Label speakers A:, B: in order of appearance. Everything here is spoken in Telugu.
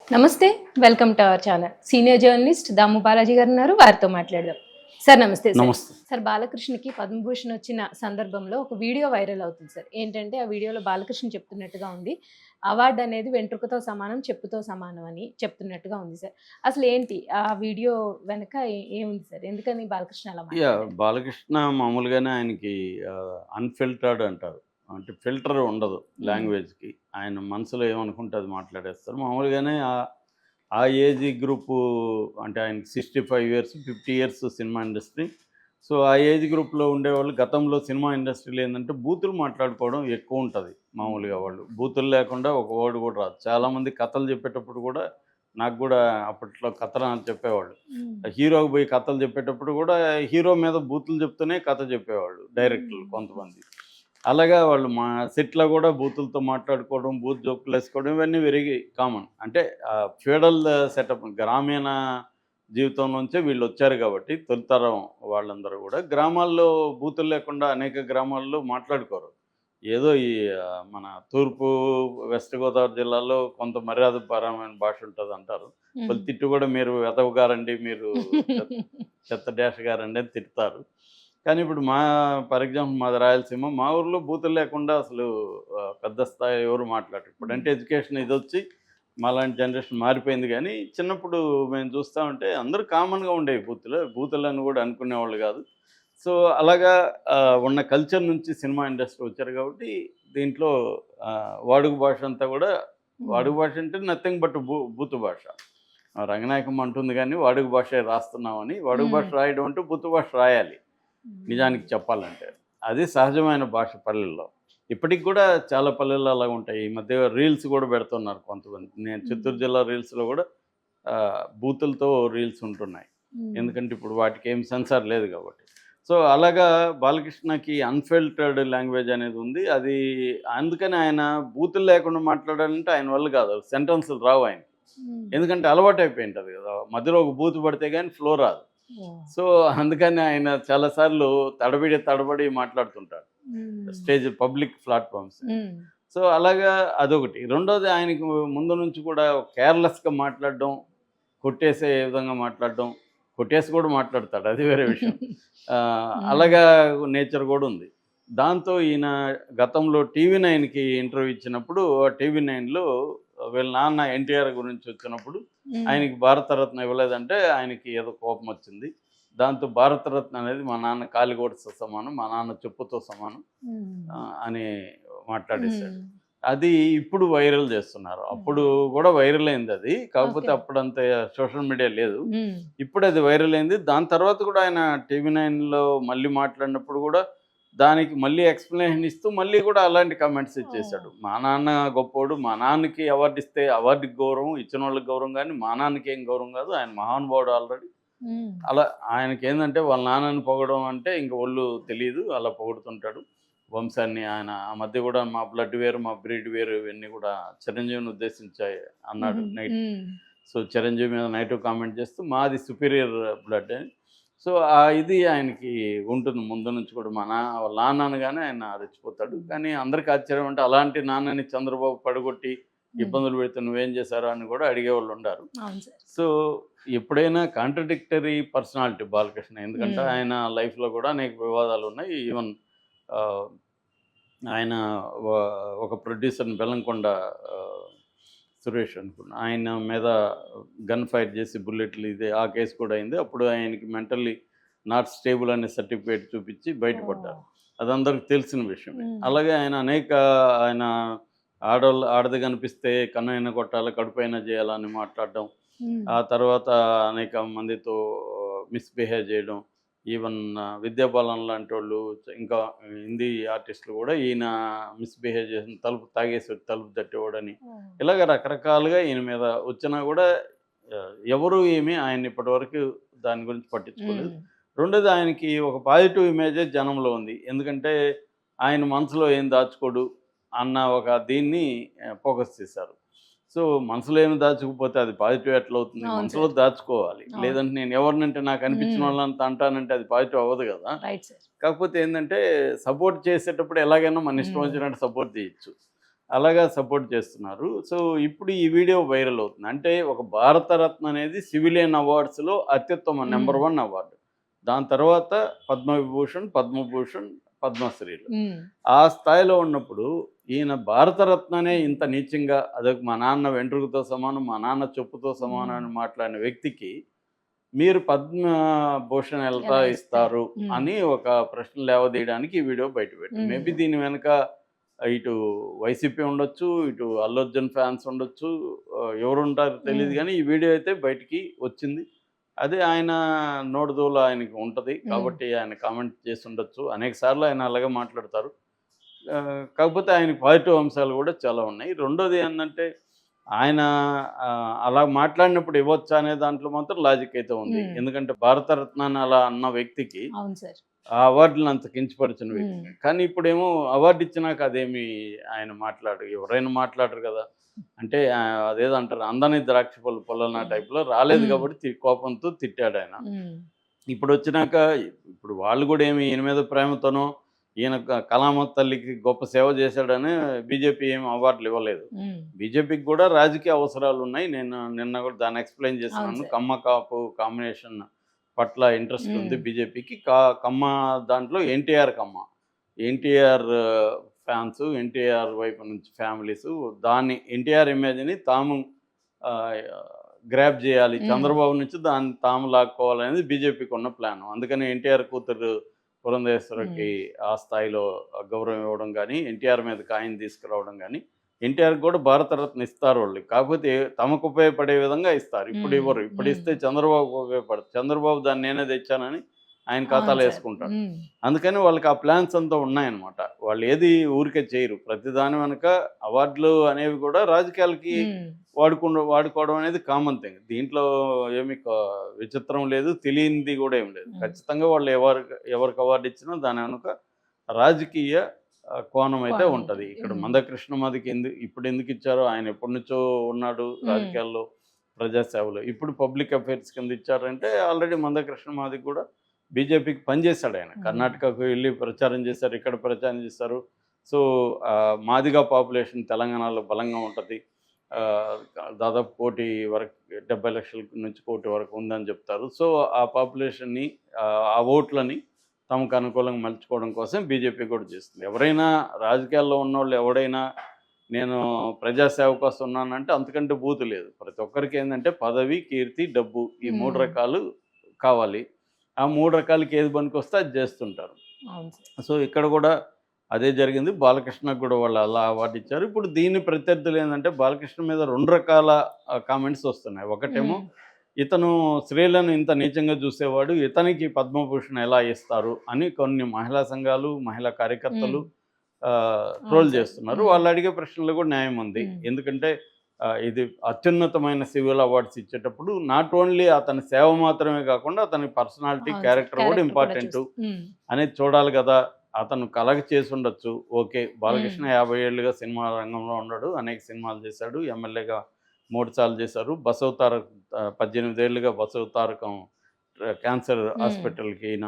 A: నమస్తే. Welcome to our channel. Senior journalist Damu Balaji గారు ఉన్నారు. వారితో మాట్లాడదాం. సార్ నమస్తే సార్.
B: నమస్తే.
A: సార్ బాలకృష్ణకి పద్మభూషణ్ వచ్చిన సందర్భంలో ఒక వీడియో వైరల్ అవుతుంది సార్. ఏంటంటే ఆ వీడియోలో బాలకృష్ణ చెప్తున్నట్టుగా ఉంది. అవార్డు అనేది వెంట్రుకతో సమానం, చెప్పుతో సమానం అని చెప్తున్నట్టుగా ఉంది సార్. అసలు ఏంటి ఆ వీడియో వెనక ఏముంది సార్? ఎందుకని బాలకృష్ణ అలా మాట్లాడారు?
B: బాలకృష్ణ మామూలుగానే ఆయనకి అన్‌ఫిల్టర్డ్ అంటారు. అంటే ఫిల్టర్ ఉండదు లాంగ్వేజ్‌కి. ఆయన మనసులో ఏమనుకుంటే అది మాట్లాడేస్తారు. మామూలుగానే ఆ ఏజ్ గ్రూపు అంటే ఆయనకి 65 years, 50 years cinema industry. So, ఆ ఏజ్ గ్రూప్‌లో ఉండేవాళ్ళు గతంలో సినిమా ఇండస్ట్రీలో ఏందంటే బూతులు మాట్లాడుకోవడం ఎక్కువుంటది మామూలుగా వాళ్ళు. బూతులు లేకుండా ఒక వర్డ్ కూడా రాదు. చాలామంది కథలు చెప్పేటప్పుడు కూడా నాకు కూడా అప్పట్లో కథలు చెప్పేవాళ్ళు.
A: హ్మ్.
B: హీరోకి పోయి కథలు చెప్పేటప్పుడు కూడా హీరో మీద బూతులు చెప్తూనే కథ చెప్పేవాళ్ళు డైరెక్టర్లు
A: హ్మ్.
B: కొంతమంది. అలాగా వాళ్ళు మా సెట్‌లో కూడా బూతులతో మాట్లాడుకోవడం, బూత్ జోకులేసుకోవడం ఇవన్నీ వెరీ కామన్. అంటే ఫ్యూడల్ సెటప్ గ్రామీణ జీవితం నుంచే వీళ్ళొచ్చారు కాబట్టి తొలితరం వాళ్ళందరూ కూడా గ్రామాల్లో బూతులు లేకుండా అనేక గ్రామాల్లో మాట్లాడుకోరు. ఏదో మన తూర్పు, వెస్ట్ గోదావరి జిల్లాలో కొంత మర్యాదపరమైన భాష ఉంటదంటారు.
A: హ్మ్.
B: వాళ్ళు తిట్టు కూడా మీరు వెధవ గారండి, మీరు చెత్త చెత్త డాష్ గారండి అని తిడతారు. కానీ ఇప్పుడు ఫర్ ఎగ్జాంపుల్ మాది రాయలసీమ. మా ఊర్లో బూతులు లేకుండా అసలు పెద్ద స్థాయి ఎవరు మాట్లాడరు. ఇప్పుడంటే ఎడ్యుకేషన్ ఇదొచ్చి మాలాంటి జనరేషన్ మారిపోయింది గానీ, చిన్నప్పుడు మేము చూస్తా ఉంటే అందరూ కామన్‌గా ఉండేవి బూతులు. బూతులని కూడా అనుకునేవాళ్ళు కాదు. సో, అలాగా ఉన్న కల్చర్ నుంచి సినిమా ఇండస్ట్రీ వచ్చారు కాబట్టి దీంట్లో వాడుక భాష అంతా కూడా
A: హ్మ్.
B: వాడుక భాష అంటే నథింగ్ బట్ బూతు భాష. రంగనాయకమ్మ అంటుంది గానీ వాడుక భాషే రాస్తున్నామని. వాడుక భాష
A: హ్మ్.
B: రాయడం అంటే బూతు భాష రాయాలి
A: హ్మ్.
B: నిజానికి చెప్పాలంటే. అది సహజమైన భాష పల్లెల్లో. ఇప్పటికి కూడా చాలా పల్లెల్లో అలాగుంటాయి. ఈ మధ్య రీల్స్ కూడా పెడుతున్నారు కొంతమంది. నేను
A: హ్మ్.
B: చిత్తూరు జిల్లా రీల్స్‌లో కూడా బూతులతో రీల్స్ ఉంటున్నాయి.
A: హ్మ్.
B: ఎందుకంటే ఇప్పుడు వాటికేం సెన్సార్ లేదు కాబట్టి. సో, అలాగా బాలకృష్ణకి అన్‌ఫిల్టర్డ్ లాంగ్వేజ్ అనేది ఉంది. అది అందుకని ఆయన బూతులు లేకుండా మాట్లాడాలంటే ఆయన వల్ల కాదు. సెంటెన్స్‌లు రావు ఆయనకి.
A: హ్మ్.
B: ఎందుకంటే అలవాటైపోయింటది కదా! మధ్యలో ఒక బూతు పడితే గాని ఫ్లో రాదు.
A: ఓహ్!
B: సో, అందుకని ఆయన చాలా సార్లు తడబడి మాట్లాడుతుంటాడు.
A: హ్మ్.
B: Stage public platforms.
A: హ్మ్.
B: సో, అలాగా అదొకటి. రెండోది ఆయనకి ముందు నుంచి కూడా కేర్‌లెస్‌గా మాట్లాడడం, కొట్టేసే విధంగా మాట్లాడడం, కొట్టేసి కూడా మాట్లాడతాడు. అది వేరే విషయం.
A: హ్మ్.
B: అలాగా నేచర్ కూడా ఉంది. దాంతో ఈయన గతంలో టీవీ నైన్‌కి ఇంటర్వ్యూ ఇచ్చినప్పుడు టీవీ నైన్‌లో వీళ్ళ నాన్న ఎన్టీఆర్ గురించి వచ్చినప్పుడు
A: హ్మ్.
B: ఆయనకి భారతరత్న ఇవ్వలేదంటే ఆయనకి ఏదో కోపమొచ్చింది. దాంతో భారతరత్న అనేది మా నాన్న కాలిగోటితో సమానం, మా నాన్న చెప్పుతో సమానం
A: హ్మ్.
B: అని
A: హ్మ్.
B: మాట్లాడేశాడు. అది ఇప్పుడు వైరల్ చేస్తున్నారు. అప్పుడు
A: అయ్యో!
B: గూడా వైరల్ అయిందది. కాకపోతే
A: ఓకే.
B: అప్పుడంత సోషల్ మీడియా లేదు.
A: హ్మ్.
B: ఇప్పుడది వైరల్ అయింది. దాని తర్వాత కూడా ఆయన టీవీ నైన్‌లో మళ్ళీ మాట్లాడినప్పుడు గూడా దానికి మళ్ళీ ఎక్స్‌ప్లనేషన్ ఇస్తూ మళ్ళీ గూడా అలాంటి కామెంట్స్
A: ఓహ్!
B: ఇచ్చేసాడు. మా నాన్న గొప్పోడు. మా నాన్నకి అవార్డ్ ఇస్తే అవార్డ్‌కి గౌరవం, ఇచ్చినోళ్ళకి గౌరవం గానీ, మా నాన్నకేం గౌరవం గాదు. ఆయన మహానుభావుడు ఆల్రెడీ.
A: హ్మ్.
B: అలా ఆయనకేందంటే వాళ్ళ నాన్నని పొగడడం అంటే ఇంక ఒళ్ళు తెలీదు. అలా పొగుడుతుంటాడు. వంశాన్ని ఆయన ఆ మధ్య గూడా మా బ్లడ్ వేరు, మా బ్రీడ్ వేరు ఇవన్నీ గూడా చిరంజీవిని ఉద్దేశించి అన్నాడు
A: హుహు.
B: నైట్.
A: హ్మ్.
B: సో, చిరంజీవి మీద నెగెటివ్ కామెంట్ చేస్తూ మాది సుపీరియర్ బ్లడ్ అని. సో, ఇది ఆయనకి ఉంటుంది ముందు నుంచి కూడా. వాళ్ళ నాన్న అనగానే ఆయన రెచ్చిపోతాడు.
A: హ్మ్.
B: కానీ అందరికి ఆశ్చర్యం అంటే అలాంటి నాన్నని చంద్రబాబు పడగొట్టి
A: హ్మ్.
B: ఇబ్బందులు పెడితే నువ్వేం చేశారు అని కూడా అడిగేవాళ్ళుండారు.
A: అవును సార్.
B: సో, ఎప్పుడైనా కాంట్రడిక్టరీ పర్సనాలిటీ బాలకృష్ణ. ఎందుకంటే
A: హ్మ్.
B: ఆయన లైఫ్‌లో కూడా అనేక వివాదాలున్నాయి. ఈవెన్ ఆహ్, ఆయన వ ఒక ప్రొడ్యూసర్‌ని బెల్లంకొండ ఆహ్, సురేష్ అనుకున్నా. ఆయన మీద గన్ ఫైర్ చేసి బుల్లెట్లు ఆ కేసు కూడా అయింది. అప్పుడు ఆయనకి మెంటల్లీ నాట్ స్టేబుల్ అనే సర్టిఫికేట్ చూపించి బయటపడ్డారు.
A: ఓహ్!
B: అది అందరికి తెలిసిన విషయమే.
A: హ్మ్.
B: అలాగే ఆయన ఆడది కనిపిస్తే కన్నైనా కొట్టాలి, కడుపైనా చేయాలని మాట్లాడడం.
A: హ్మ్.
B: ఆ తర్వాత అనేక మందితో మిస్‌బిహేవ్ చేయడం. ఈవెన్ విద్యా బాలన్ లాంటోళ్ళు ఇంకా హిందీ ఆర్టిస్టులు గూడా ఈయన మిస్‌బిహేవ్ చేసిన తలుపు తాగేసి తలుపు తట్టేవాడని,
A: ఓహ్!
B: ఇలాగ రకరకాలుగా ఈయన మీద వచ్చినా గూడా ఎవరు ఏమి ఆయన్ని ఇప్పటివరకు దాని గురించి పట్టించుకోలేదు.
A: హ్మ్.
B: రెండోది ఆయనకి ఒక పాజిటివ్ ఇమేజే జనంలో ఉంది. ఎందుకంటే ఆయన మనసులో ఏం దాచుకోడు అన్న ఒక దీన్ని ఫోకస్ చేశారు. సో, మనసులో ఏమి దాచుకోకపోతే అది పాజిటివ్ ఎట్లవుతుంది?
A: అవును
B: మనసులో
A: సార్.
B: దాచుకోవాలి.
A: అవును.
B: లేదంటే నేను ఎవరినంటే నాకు అనిపించిన
A: హ్మ్.
B: వాళ్ళంతా అంటానంటే అది పాజిటివ్ అవ్వదు గదా!
A: Right sir.
B: కాకపోతే ఏందంటే సపోర్ట్ చేసేటప్పుడు ఎలాగైనా మన ఇష్టం
A: హ్మ్.
B: వచ్చినట్టు సపోర్ట్ చేయొచ్చు. అలాగా సపోర్ట్ చేస్తున్నారు. సో, ఇప్పుడు ఈ వీడియో వైరల్ అవుతుంది. అంటే ఒక భారతరత్న అనేది సివిలియన్ అవార్డ్స్‌లో అత్యుత్తమ నంబర్ 1 అవార్డు. దాని తర్వాత పద్మవిభూషణ్, పద్మభూషణ్, పద్మశ్రీలు. ఆ స్థాయిలో ఉన్నప్పుడు ఈయన భారతరత్ననే ఇంత నీచంగా అదొక మా నాన్న వెంట్రుకతో సమానం, మా నాన్న చెప్పుతో సమానం అని మాట్లాడిన వ్యక్తికి మీరు పద్మభూషణ్ ఎలా
A: ఎలా
B: ఇస్తారు
A: ఇస్తారు?
B: అని ఒక ప్రశ్న లేవదీయడానికి ఈ వీడియో బయటపెట్టారు. మేబీ దీని వెనక ఇటు వైసీపీ ఉండొచ్చు, ఇటు అల్లు అర్జున్ ఫ్యాన్స్ ఉండొచ్చు, ఎవరుంటారో తెలీదు
A: హ్మ్.
B: గానీ ఈ వీడియో అయితే బయటికి వచ్చింది. అదే ఆయన నోటిదూల ఆయనకి ఉంటది. కాబట్టి ఆయన కామెంట్ చేసుండొచ్చు. అనేక సార్లు ఆయన అలాగే మాట్లాడతారు. కాకపోతే ఆయనకి పాజిటివ్ అంశాలు గూడా చాలా ఉన్నాయి. రెండోది ఏందంటే ఆయన అలా మాట్లాడినప్పుడు ఇవ్వొచ్చా అనే దాంట్లో మాత్రం లాజిక్ అయితే ఉంది. ఎందుకంటే భారతరత్నాన్ని అలా అన్న వ్యక్తికి
A: అవును సార్.
B: ఆ అవార్డులను అంత కించపరిచిన వ్యక్తి. కానీ ఇప్పుడేమో అవార్డు ఇచ్చినాక అదేమి ఆయన మాట్లాడరు. ఎవరైనా మాట్లాడరు కదా! అంటే అదేదో అంటారు అందని ద్రాక్ష పళ్ళు పుల్లన టైప్‌లో రాలేదు కాబట్టి కోపంతో తిట్టాడాయన. ఇప్పుడొచ్చినాక ఇప్పుడు వాళ్ళు గూడా ఏమి ఈయన మీద ప్రేమతోనో, ఈయన కళామ తల్లికి గొప్ప సేవ చేశాడని బీజేపీ ఏమి అవార్డులు ఇవ్వలేదు. బీజేపీకి కూడా రాజకీయ అవసరాలున్నాయి. నేను నిన్న కూడా దాన్ని ఎక్స్‌ప్లెయిన్
A: అవును
B: చేస్తున్నాను.
A: సార్.
B: కమ్మ, కాపు కాంబినేషన్ పట్ల ఇంట్రెస్ట్ ఉంది బీజేపీకి. కమ్మ దాంట్లో ఎన్టీఆర్ కమ్మ. ఎన్టీఆర్ ఫ్యాన్స్, ఎన్టీఆర్ వైపు నుంచి ఫ్యామిలీసు దాన్ని ఎన్టీఆర్ ఇమేజ్‌ని తాము ఆహ్, గ్రాబ్ చేయాలి. చంద్రబాబు నుంచి దాన్ని తాము లాక్కోవాలనేది బీజేపీకి ఉన్న ప్లాను. అందుకని ఎన్టీఆర్ కూతురు పురంధేశ్వరికి ఆ స్థాయిలో గౌరవం ఇవ్వడం గానీ, ఎన్టీఆర్ మీద కాయిన్ తీసుకురావడం గానీ, ఎన్టీఆర్‌కి కూడా భారతరత్న ఇస్తారు వాళ్ళు. కాకపోతే తమకు ఉపయోగపడే విధంగా ఇస్తారు. ఇప్పుడు ఇవ్వరు. ఇప్పుడు ఇస్తే చంద్రబాబుకి ఉపయోగపడదు. చంద్రబాబు దాన్ని నేనే తెచ్చానని ఆయన
A: అవును
B: ఖాతాలో
A: సార్.
B: వేసుకుంటాడు. అందుకని వాళ్ళకి ఆ ప్లాన్స్ అంతా ఉన్నాయన్నమాట. వాళ్ళు ఏది ఊరికే చేయరు. ప్రతి దాని వెనక అవార్డులు అనేవి కూడా రాజకీయాలకి వాడుకోవడం అనేది కామన్ థింగ్. దీంట్లో ఏమి విచిత్రం లేదు. తెలియనిది కూడా ఏమి లేదు. ఖచ్చితంగా వాళ్ళు ఎవరికి అవార్డు ఇచ్చినా దాని వెనుక రాజకీయ కోణం అయితే
A: కోణం
B: ఉంటది.
A: ఉంటది.
B: ఇక్కడ మందకృష్ణ మాదిగకి ఇప్పుడు ఎందుకు ఇచ్చారో ఆయన ఎప్పటినుంచో ఉన్నాడు రాజకీయాల్లో, ప్రజాసేవలో. ఇప్పుడు పబ్లిక్ అఫైర్స్ కింద ఇచ్చారంటే ఆల్రెడీ మందకృష్ణ మాదిగ కూడా బీజేపీకి పనిచేశాడు ఆయన. కర్ణాటకకు వెళ్ళి ప్రచారం చేశారు. ఇక్కడ ప్రచారం చేశారు. సో, మాదిగ పాపులేషన్ తెలంగాణలో బలంగా ఉంటది. ఆహ్, దాదాపు 1,00,00,000 వరకు 70,00,000 నుంచి 1,00,00,000 వరకు ఉందని చెప్తారు. సో, ఆ పాపులేషన్‌ని ఆ ఓట్లని తమకు అనుకూలంగా మలుచుకోవడం కోసం బీజేపీ కూడా చేస్తుంది. ఎవరైనా రాజకీయాల్లో ఉన్నోళ్ళు ఎవడైనా నేను ప్రజాసేవ కోసం ఉన్నానంటే అంతకంటే బూతు లేదు. ప్రతి ఒక్కరికి ఏందంటే పదవి, కీర్తి, డబ్బు ఈ 3 రకాలు కావాలి. ఆ 3 రకాలకి ఏది పనికొస్తే అది చేస్తుంటారు.
A: అవును సార్.
B: సో, ఇక్కడ కూడా అదే జరిగింది. బాలకృష్ణకి కూడా వాళ్ళు అలా అవార్డు ఇచ్చారు. ఇప్పుడు దీని ప్రత్యర్థులు ఏందంటే బాలకృష్ణ మీద 2 రకాల కామెంట్స్ వస్తున్నాయి. ఒకటేమో ఇతను స్త్రీలను ఇంత నీచంగా చూసేవాడు. ఇతనికి పద్మభూషణ్ ఎలా ఇస్తారు అని కొన్ని మహిళా సంఘాలు, మహిళా కార్యకర్తలు ట్రోల్
A: అవును సార్.
B: చేస్తున్నారు. వాళ్ళు అడిగే ప్రశ్నలో కూడా న్యాయం ఉంది. ఎందుకంటే ఇది అత్యున్నతమైన సివిల్ అవార్డ్స్ ఇచ్చేటప్పుడు నాట్ ఓన్లీ అతని సేవ మాత్రమే కాకుండా అతని పర్సనాలిటీ,
A: అవును సార్.
B: క్యారెక్టర్ కూడా
A: క్యారెక్టర్ కూడా
B: ఇంపార్టెంటు అనేది చూడాలి కదా! అతను కలగ చేసుండొచ్చు. ఓకే. బాలకృష్ణ 50 ఏళ్లుగా సినిమా రంగంలో ఉన్నాడు. అనేక సినిమాలు చేశాడు. ఎమ్మెల్యేగా 3 సార్లు చేశారు. 18 ఏళ్లుగా బసవ తారకం క్యాన్సర్ హాస్పిటల్‌కి